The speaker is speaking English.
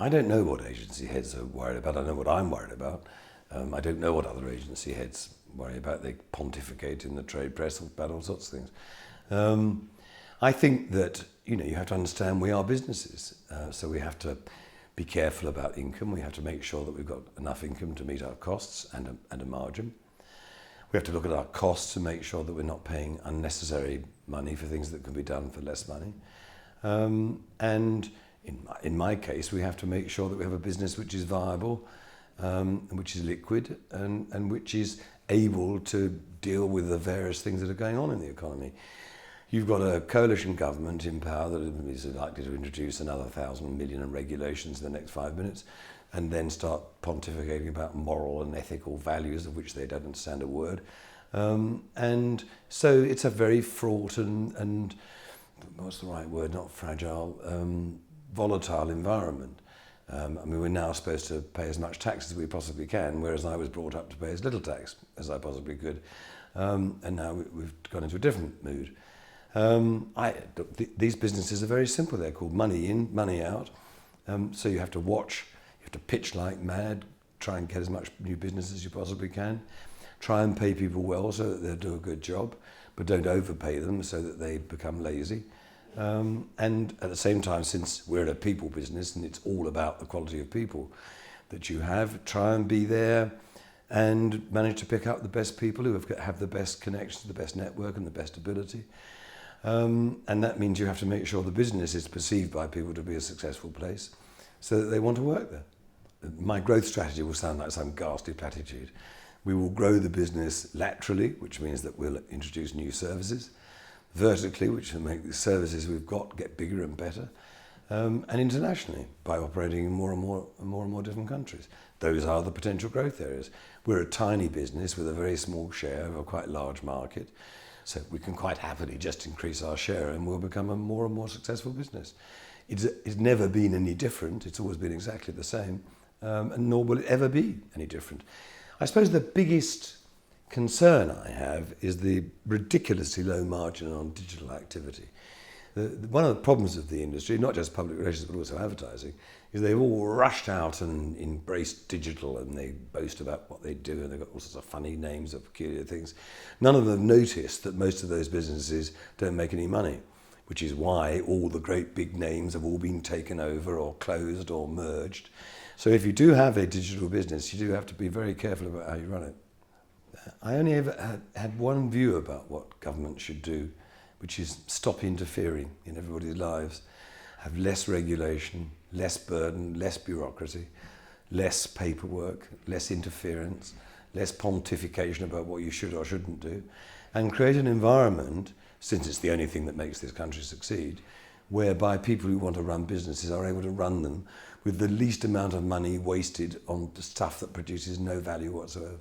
I don't know what agency heads are worried about. I know what I'm worried about. I don't know what other agency heads worry about. They pontificate in the trade press about all sorts of things. I think that, you have to understand we are businesses. So we have to be careful about income. We have to make sure that we've got enough income to meet our costs and a margin. We have to look at our costs and make sure that we're not paying unnecessary money for things that can be done for less money. And in my case, we have to make sure that we have a business which is viable, which is liquid, and which is able to deal with the various things that are going on in the economy. You've got a coalition government in power that is likely to introduce another 1,000 million in regulations in the next 5 minutes, and then start pontificating about moral and ethical values of which they don't understand a word. And so it's a very fraught and what's the right word, not fragile, volatile environment. We're now supposed to pay as much tax as we possibly can, whereas I was brought up to pay as little tax as I possibly could. And now we've gone into a different mood. These businesses are very simple. They're called money in, money out. So you have to watch, you have to pitch like mad, try and get as much new business as you possibly can. Try and pay people well so that they'll do a good job, but don't overpay them so that they become lazy. And at the same time, since we're a people business and it's all about the quality of people that you have, try and be there and manage to pick up the best people who have the best connections, the best network and the best ability. And that means you have to make sure the business is perceived by people to be a successful place so that they want to work there. My growth strategy will sound like some ghastly platitude. We will grow the business laterally, which means that we'll introduce new services, vertically, which will make the services we've got get bigger and better, and internationally by operating in more and more different countries. Those are the potential growth areas. We're a tiny business with a very small share of a quite large market, so we can quite happily just increase our share and we'll become a more and more successful business. It's never been any different. It's always been exactly the same, and nor will it ever be any different. I suppose the biggest concern I have is the ridiculously low margin on digital activity. One of the problems of the industry, not just public relations but also advertising, is they've all rushed out and embraced digital and they boast about what they do and they've got all sorts of funny names of peculiar things. None of them noticed that most of those businesses don't make any money, which is why all the great big names have all been taken over or closed or merged. So if you do have a digital business, you do have to be very careful about how you run it. I only ever had one view about what government should do, which is stop interfering in everybody's lives, have less regulation, less burden, less bureaucracy, less paperwork, less interference, less pontification about what you should or shouldn't do, and create an environment, since it's the only thing that makes this country succeed, whereby people who want to run businesses are able to run them with the least amount of money wasted on stuff that produces no value whatsoever.